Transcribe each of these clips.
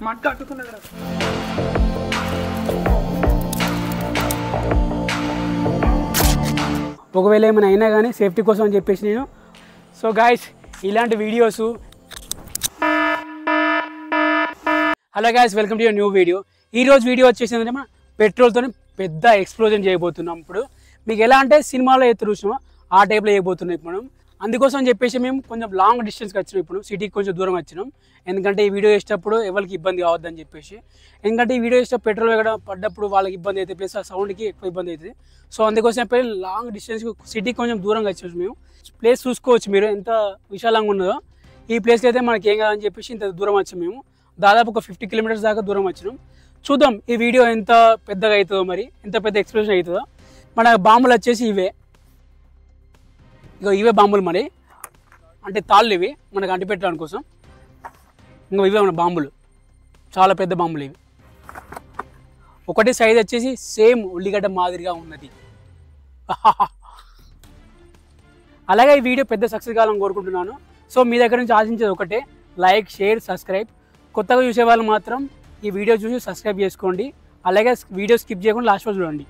మంట అట్టుకున్నది. ఒకవేళ ఏమైనా అయినా కానీ సేఫ్టీ కోసం అని చెప్పేసి నేను. సో గాయ్స్, ఇలాంటి videos. Hello guys, welcome to your new video. ఈరోజు వీడియో వచ్చేసి ఏంటంటే మనం పెట్రోల్తో పెద్ద ఎక్స్ప్లోజన్ చేయబోతున్నాం. ఇప్పుడు మీకు ఎలా అంటే సినిమాలో అయితే చూసినామో ఆ టైప్లో చేయబోతున్నాం ఇప్పుడు మనం. అందుకోసం అని చెప్పేసి మేము కొంచెం లాంగ్ డిస్టెన్స్కి వచ్చినాం. ఇప్పుడు సిటీకి కొంచెం దూరం వచ్చినాం. ఎందుకంటే ఈ వీడియో చేసేటప్పుడు ఎవరికి ఇబ్బంది కావద్దని చెప్పేసి. ఎందుకంటే ఈ వీడియో చేసేటప్పుడు పెట్రోల్ ఎక్కడ పడ్డప్పుడు వాళ్ళకి ఇబ్బంది అవుతుంది, ప్లస్ ఆ సౌండ్కి ఎక్కువ ఇబ్బంది అవుతుంది. సో అందుకోసం చెప్పి లాంగ్ డిస్టెన్స్కి సిటీకి కొంచెం దూరంగా వచ్చేసి మేము ప్లేస్ చూసుకోవచ్చు మీరు ఎంత విశాలంగా ఉన్నదో. ఈ ప్లేస్కి అయితే మనకి ఏం కాదని చెప్పేసి ఇంత దూరం వచ్చాం మేము. దాదాపు ఒక 50 కిలోమీటర్స్ దాకా దూరం వచ్చినాం. చూద్దాం ఈ వీడియో ఎంత పెద్దగా అవుతుందో, మరి ఎంత పెద్ద ఎక్స్ప్లోజన్ అవుతుందో. మన బాంబులు వచ్చేసి ఇవే, ఇగో ఇవే బాంబులు. మరి అంటే తాళ్ళు ఇవి మనకు అంటిపెట్టడానికి కోసం. ఇంకా ఇవే మన బాంబులు, చాలా పెద్ద బాంబులు ఇవి. ఒకటి సైజ్ వచ్చేసి సేమ్ ఉల్లిగడ్డ మాదిరిగా ఉన్నది. అలాగే ఈ వీడియో పెద్ద సక్సెస్ కావాలని కోరుకుంటున్నాను. సో మీ దగ్గర నుంచి ఆశించేది ఒకటే, లైక్, షేర్, సబ్స్క్రైబ్. కొత్తగా చూసే వాళ్ళు మాత్రం ఈ వీడియో చూసి సబ్స్క్రైబ్ చేసుకోండి. అలాగే వీడియో స్కిప్ చేయకుండా లాస్ట్ వరకు చూడండి.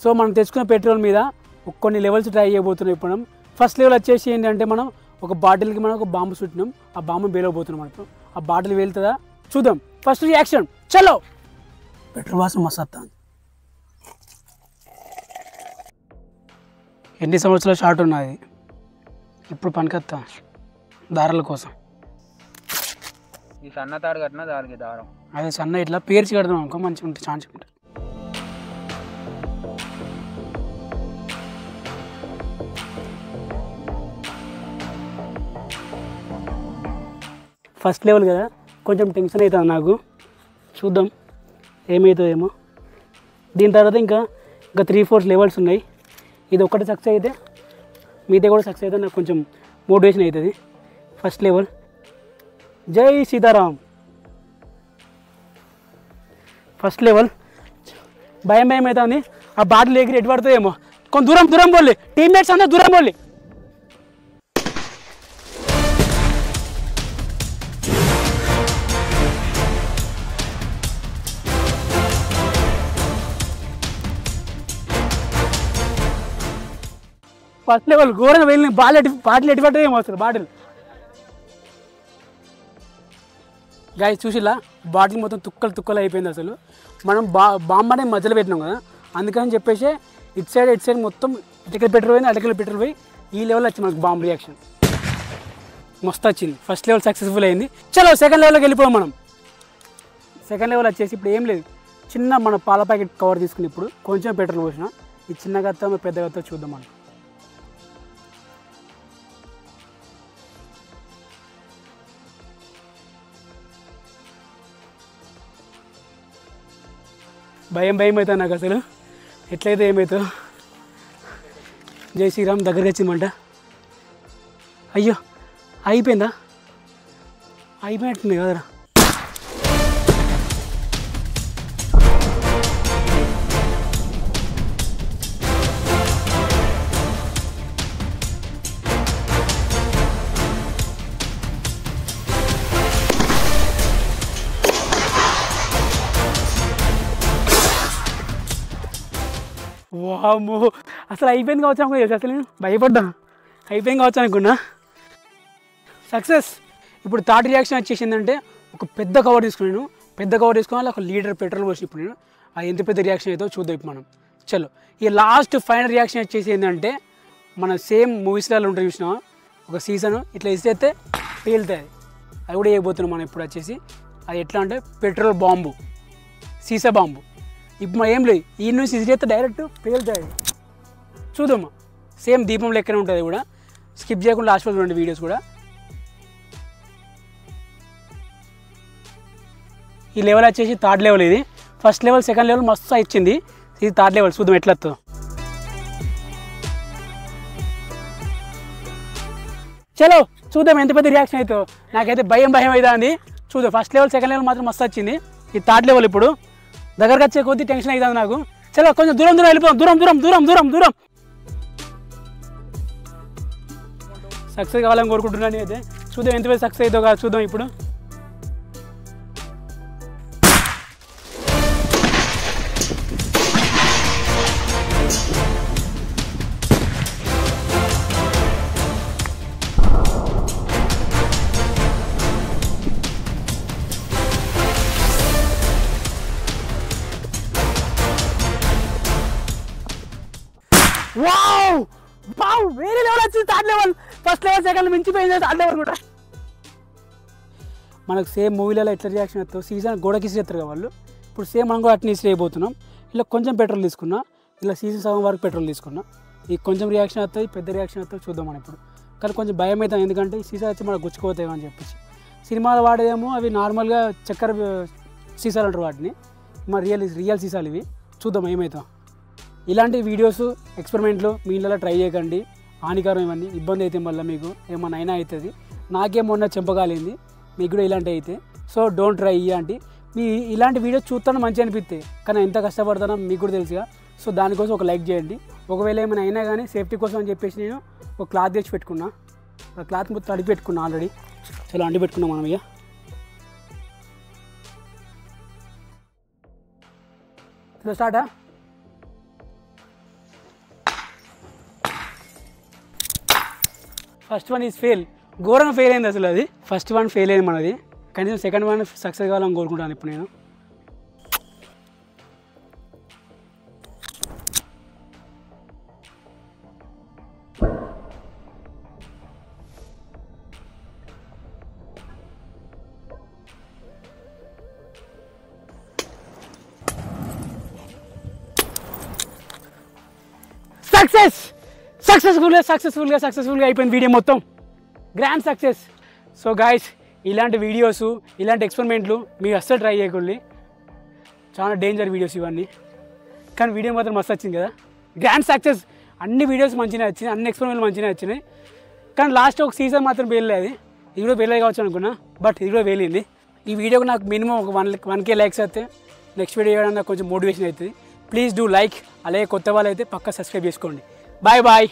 సో మనం తెచ్చుకున్న పెట్రోల్ మీద కొన్ని లెవెల్స్ ట్రై చేయబోతున్నాం ఇప్పుడు మనం. ఫస్ట్ లెవెల్ వచ్చేసి ఏంటంటే మనం ఒక బాటిల్కి మనం ఒక బాంబు చుట్టినాం, ఆ బాంబు పేలవబోతున్నాం. మనకు ఆ బాటిల్ వెళ్తుందా చూద్దాం. ఫస్ట్ రియాక్షన్, చలో. పెట్రోల్ వాసన మస్తు వస్తుంది. ఎన్ని సంవత్సరాలు షార్ట్ ఉన్నది, ఇప్పుడు పనికొస్తా దారాల కోసం. ఈ సన్న తాడు కట్టినా దానికి దారం అదే సన్న ఇట్లా పేర్చి కడదాం అనుకో, మంచిగా ఉంటుంది, ఛాన్స్ ఉంటుంది. ఫస్ట్ లెవెల్ కదా, కొంచెం టెన్షన్ అవుతుంది నాకు. చూద్దాం ఏమవుతుందేమో. దీని తర్వాత ఇంకా 3-4 లెవెల్స్ ఉన్నాయి. ఇది ఒక్కటి సక్సెస్ అయితే మిగతా కూడా సక్సెస్ అయితే నాకు కొంచెం మోటివేషన్ అవుతుంది. ఫస్ట్ లెవెల్, జై సీతారాం. ఫస్ట్ లెవెల్ భయం అవుతుంది. ఆ బాటిల్ ఎగిరి ఎటు పడుతుందేమో. కొంచెం దూరం దూరం పోలే, టీమ్మేట్స్ అందరూ దూరం పోలే. ఫస్ట్ లెవెల్ ఘోరంగా వెళ్ళిన బాటిల్ ఎటుపట్టేమో అసలు. బాటిల్ గాయ చూసిలా బాటిల్ మొత్తం తుక్కలు అయిపోయింది అసలు. మనం బాంబ్ అనేది మధ్యలో పెట్టినాం కదా, అందుకని చెప్పేసి ఇటు సైడ్ మొత్తం ఇటుకలు పెట్రోల్ పోయింది, అటుకలు పెట్రోల్ పోయి ఈ లెవెల్ వచ్చింది మనకు బాంబ్ రియాక్షన్. మస్తు వచ్చింది. ఫస్ట్ లెవెల్ సక్సెస్ఫుల్ అయింది. చలో సెకండ్ లెవెల్కి వెళ్ళిపోయాం మనం. సెకండ్ లెవెల్ వచ్చేసి ఇప్పుడు ఏం లేదు, చిన్న మన పాల ప్యాకెట్ కవర్ తీసుకుని ఇప్పుడు కొంచెం పెట్రోల్ పోసిన. ఈ చిన్న గత్త పెద్ద గత్త చూద్దాం మనం. భయం అవుతుంది నాకు అసలు, ఎట్లయితే ఏమవుతుందో. జై శ్రీరామ్ దగ్గరికి వచ్చిందంట. అయ్యో అయిపోయిందా, అయిపోయినట్టుంది కదరా. వామ్మో, అసలు అయిపోయింది కావచ్చు అనుకో. అసలు నేను భయపడ్డా, అయిపోయింది కావచ్చు అనుకున్నా. సక్సెస్. ఇప్పుడు థర్డ్ రియాక్షన్ వచ్చేసిందంటే ఒక పెద్ద కవర్ తీసుకున్నాను. పెద్ద కవర్ తీసుకుని ఒక లీటర్ పెట్రోల్ పోసి ఇప్పుడు నేను అది ఎంత పెద్ద రియాక్షన్ అవుతుందో చూద్దాం ఇప్పుడు మనం. చలో ఈ లాస్ట్ ఫైనల్ రియాక్షన్ వచ్చేసి ఏంటంటే మన సేమ్ మూవీస్లలో ఉంటుంది చూసినా, ఒక సీజన్ ఇట్లా ఇస్తే పేలుతుంది. అది కూడా వేయబోతున్నాం మనం ఇప్పుడు వచ్చేసి. అది ఎట్లా అంటే పెట్రోల్ బాంబు, సీసా బాంబు. ఇప్పుడు మనం ఏం లేదు, ఈ నుంచి ఇసిరేస్తే డైరెక్ట్ పేలుతుంది. చూద్దామా, సేమ్ దీపం లెక్కనే ఉంటుంది కూడా. స్కిప్ చేయకుండా లాస్ట్ వరకు చూడండి వీడియోస్ కూడా. ఈ లెవెల్ వచ్చేసి థర్డ్ లెవెల్. ఇది ఫస్ట్ లెవెల్, సెకండ్ లెవెల్ మస్తు ఇచ్చింది. ఇది థర్డ్ లెవెల్. చూద్దాం ఎట్లా వస్తుందో. చలో చూద్దాం ఎంత పెద్ద రియాక్షన్ అవుతుందో. నాకైతే భయం అవుతుంది. చూద్దాం. ఫస్ట్ లెవెల్, సెకండ్ లెవెల్ మాత్రం మస్తు వచ్చింది. ఇది థర్డ్ లెవెల్. ఇప్పుడు దగ్గరకు వచ్చే కొద్దీ టెన్షన్ అవుతుంది నాకు. చలో కొంచెం దూరం దూరం వెళ్ళిపోదాం, దూరం దూరం దూరం దూరం దూరం. సక్సెస్ కావాలని కోరుకుంటున్నాను అయితే. చూద్దాం ఎంత సక్సెస్ అవుతుందో కాదు చూద్దాం ఇప్పుడు. వావ్ వావ్ వేరే లెవెల్ వచ్చింది. Third level, first level second మించిపోయింది, థర్డ్ లెవెల్ కూడా. మనకు సేమ్ మూవీలలో ఎట్లా రియాక్షన్ వస్తావు, సీజన్ గోడకి ఇస్తారు కదా వాళ్ళు. ఇప్పుడు సేమ్ మనం కూడా అట్నే ఇస్త్రీ అయిపోతున్నాం. ఇలా కొంచెం పెట్రోల్ తీసుకున్నా, ఇలా సీజన్ సగం వరకు పెట్రోల్ తీసుకున్నా. ఈ కొంచెం రియాక్షన్ వస్తుంది, పెద్ద రియాక్షన్ వస్తుంది చూద్దాం మనం ఇప్పుడు. కానీ కొంచెం భయం అవుతాం, ఎందుకంటే ఈ సీసా వచ్చి మనకు గుచ్చుకోతాయి అని చెప్పేసి. సినిమాలు వాడేదేమో అవి నార్మల్గా చక్కెర సీసాలు అంటారు వాటిని, మా రియల్ సీసాలు ఇవి. చూద్దాం ఏమవుతాం. ఇలాంటి వీడియోస్ ఎక్స్పెరిమెంట్లు మీ ఇళ్ళలో ట్రై చేయకండి, హానికరం. ఇవన్నీ ఇబ్బంది అయితే మళ్ళీ మీకు ఏమన్నా అయినా అవుతుంది. నాకేమన్నా చెంపకాలింది, మీకు కూడా ఇలాంటి అయితే. సో డోంట్ ట్రై ఇలాంటి. మీ ఇలాంటి వీడియోస్ చూస్తాను మంచిగా అనిపిస్తాయి, కానీ ఎంత కష్టపడతానో మీకు కూడా తెలుసుగా. సో దానికోసం ఒక లైక్ చేయండి. ఒకవేళ ఏమైనా అయినా కానీ సేఫ్టీ కోసం అని చెప్పేసి నేను ఒక క్లాత్ తెచ్చి పెట్టుకున్నా. ఆ క్లాత్ మొత్తం అడిగి పెట్టుకున్నా ఆల్రెడీ. చాలా అండి పెట్టుకున్నాం మనం. ఇక ఇలా స్టార్టా. ఫస్ట్ వన్ ఈజ్ ఫెయిల్, ఘోరంగా ఫెయిల్ అయింది అసలు. అది ఫస్ట్ వన్ ఫెయిల్ అయింది మనది. కనీసం సెకండ్ వన్ సక్సెస్ కావాలని కోరుకుంటాను ఇప్పుడు నేను. సక్సెస్ఫుల్గా అయిపోయింది వీడియో మొత్తం. Grand success. సో గాయస్, ఇలాంటి వీడియోస్, ఇలాంటి ఎక్స్పెరిమెంట్లు మీరు అస్సలు ట్రై చేయకండి. చాలా డేంజర్ వీడియోస్ ఇవన్నీ. కానీ వీడియో మాత్రం మస్తు వచ్చింది కదా, గ్రాండ్ సక్సెస్. అన్ని వీడియోస్ మంచిగా వచ్చినాయి, అన్ని ఎక్స్పెరిమెంట్లు మంచిగా వచ్చినాయి. కానీ లాస్ట్ ఒక సీజన్ మాత్రం పేర్లేదు. ఇది కూడా పేర్లేదు కావచ్చు అనుకున్నా, బట్ ఇది కూడా పేలింది. ఈ వీడియోకి నాకు మినిమం ఒక 1K లైక్స్ అయితే నెక్స్ట్ వీడియో చేయడానికి నాకు కొంచెం మోటివేషన్ అవుతుంది. Please do like. అలాగే కొత్త వాళ్ళు అయితే పక్కా సబ్స్క్రైబ్ చేసుకోండి. Bye bye.